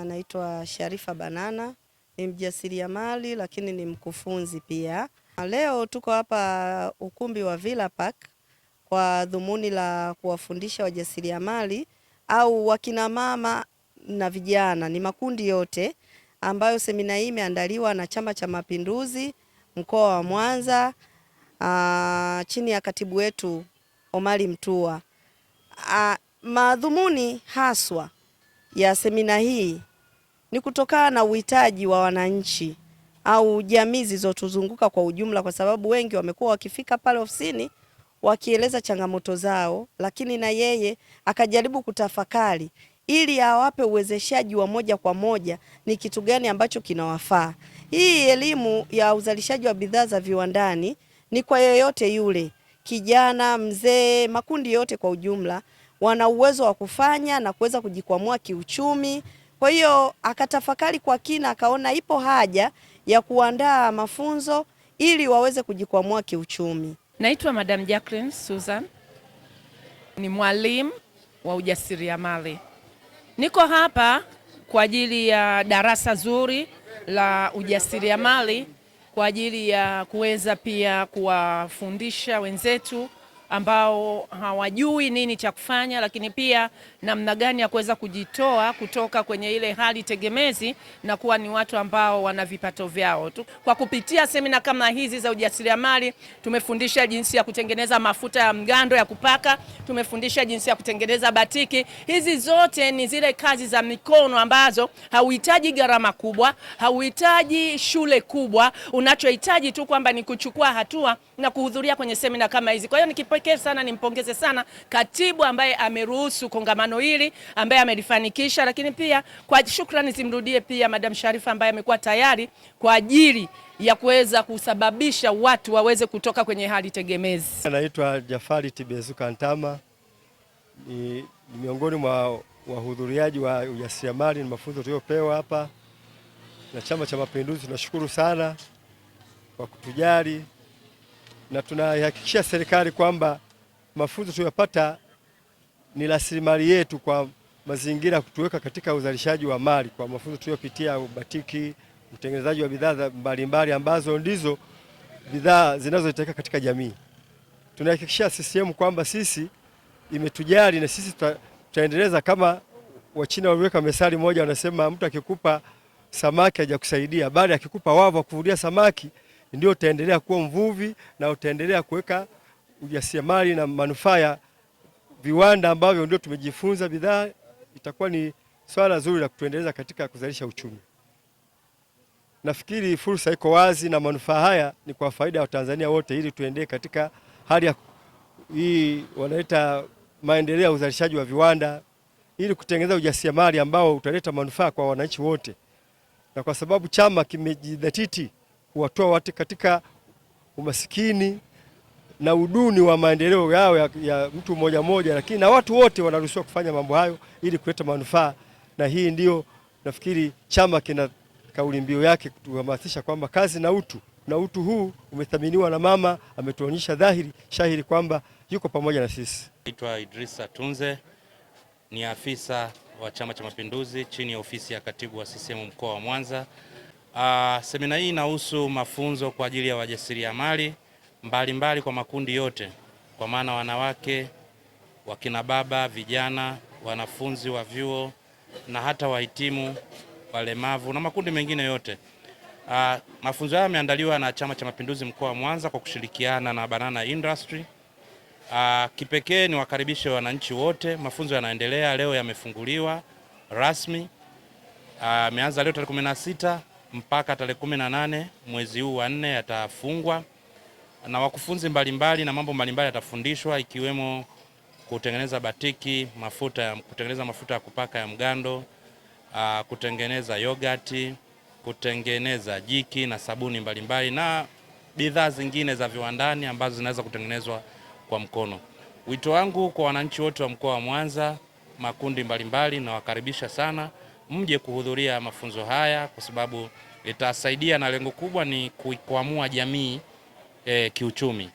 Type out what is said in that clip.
naitwa Sharifa Banana, ni mjasiriamali lakini ni mkufunzi pia. Leo tuko hapa ukumbi wa Villa Park kwa dhumuni la kuwafundisha wajasiriamali au wakina mama na vijana, ni makundi yote, ambayo semina hii imeandaliwa na Chama cha Mapinduzi mkoa wa Mwanza chini ya katibu wetu Omari Mtua. Madhumuni haswa ya semina hii ni kutokana na uhitaji wa wananchi au jamii zilizotuzunguka kwa ujumla, kwa sababu wengi wamekuwa wakifika pale ofisini wakieleza changamoto zao, lakini na yeye akajaribu kutafakari ili awape uwezeshaji wa moja kwa moja ni kitu gani ambacho kinawafaa. Hii elimu ya uzalishaji wa bidhaa za viwandani ni kwa yoyote yule, kijana, mzee, makundi yote kwa ujumla wana uwezo wa kufanya na kuweza kujikwamua kiuchumi. Kwa hiyo akatafakari kwa kina, akaona ipo haja ya kuandaa mafunzo ili waweze kujikwamua kiuchumi. Naitwa Madam Jacqueline Susan, ni mwalimu wa ujasiriamali. Niko hapa kwa ajili ya darasa zuri la ujasiriamali kwa ajili ya kuweza pia kuwafundisha wenzetu ambao hawajui nini cha kufanya, lakini pia namna gani ya kuweza kujitoa kutoka kwenye ile hali tegemezi na kuwa ni watu ambao wana vipato vyao. Kwa kupitia semina kama hizi za ujasiriamali, tumefundisha jinsi ya kutengeneza mafuta ya mgando ya kupaka, tumefundisha jinsi ya kutengeneza batiki. Hizi zote ni zile kazi za mikono ambazo hauhitaji gharama kubwa, hauhitaji shule kubwa, unachohitaji tu kwamba ni kuchukua hatua na kuhudhuria kwenye semina kama hizi. Kwa hiyo nikipekee sana nimpongeze sana katibu ambaye ameruhusu kongamano hili, ambaye amelifanikisha, lakini pia kwa shukrani zimrudie pia Madam Sharifa ambaye amekuwa tayari kwa ajili ya kuweza kusababisha watu waweze kutoka kwenye hali tegemezi. Anaitwa Jafari Tibezuka Ntama, ni miongoni mwa wahudhuriaji wa ujasiriamali na mafunzo tuliyopewa hapa na Chama cha Mapinduzi. Tunashukuru sana kwa kutujali na tunahakikishia serikali kwamba mafunzo tuliyopata ni rasilimali yetu kwa mazingira kutuweka katika uzalishaji wa mali, kwa mafunzo tuliyopitia batiki, utengenezaji wa bidhaa mbalimbali ambazo ndizo bidhaa zinazohitajika katika jamii. Tunahakikishia CCM kwamba sisi imetujali na sisi tutaendeleza kama Wachina waliweka methali moja, wanasema mtu akikupa samaki hajakusaidia, bali akikupa wavu wa kuvulia samaki ndio utaendelea kuwa mvuvi na utaendelea kuweka ujasiriamali na manufaa ya viwanda ambavyo ndio tumejifunza bidhaa. Itakuwa ni swala zuri la kutuendeleza katika kuzalisha uchumi. Nafikiri fursa iko wazi na manufaa haya ni kwa faida ya Watanzania wote, ili tuendelee katika hali ya hii wanaita maendeleo ya uzalishaji wa viwanda, ili kutengeneza ujasiriamali ambao utaleta manufaa kwa wananchi wote. Na kwa sababu chama kimejidhatiti kuwatoa watu katika umasikini na uduni wa maendeleo yao ya mtu mmoja mmoja, lakini na watu wote wanaruhusiwa kufanya mambo hayo ili kuleta manufaa. Na hii ndio nafikiri chama kina kauli mbiu yake kutuhamasisha kwamba kazi na utu, na utu huu umethaminiwa na mama, ametuonyesha dhahiri shahiri kwamba yuko pamoja na sisi. Naitwa Idrisa Tunze, ni afisa wa Chama cha Mapinduzi chini ya ofisi ya katibu wa CCM mkoa wa Mwanza. Semina hii inahusu mafunzo kwa ajili ya wajasiriamali mbalimbali kwa makundi yote, kwa maana wanawake, wakina baba, vijana, wanafunzi wa vyuo na hata wahitimu, walemavu na makundi mengine yote. Mafunzo haya yameandaliwa na Chama cha Mapinduzi mkoa wa Mwanza kwa kushirikiana na Banana Industry. Kipekee ni wakaribishe wananchi wote. Mafunzo yanaendelea, leo yamefunguliwa rasmi. Yameanza leo tarehe 16 mpaka tarehe 18 mwezi huu wa 4 yatafungwa, na wakufunzi mbalimbali na mambo mbalimbali yatafundishwa, ikiwemo kutengeneza batiki, kutengeneza mafuta ya kupaka ya mgando, kutengeneza yogurt, kutengeneza jiki na sabuni mbalimbali na bidhaa zingine za viwandani ambazo zinaweza kutengenezwa kwa mkono. Wito wangu kwa wananchi wote wa mkoa wa Mwanza, makundi mbalimbali, na wakaribisha sana mje kuhudhuria mafunzo haya, kwa sababu itasaidia na lengo kubwa ni kuikwamua jamii kiuchumi.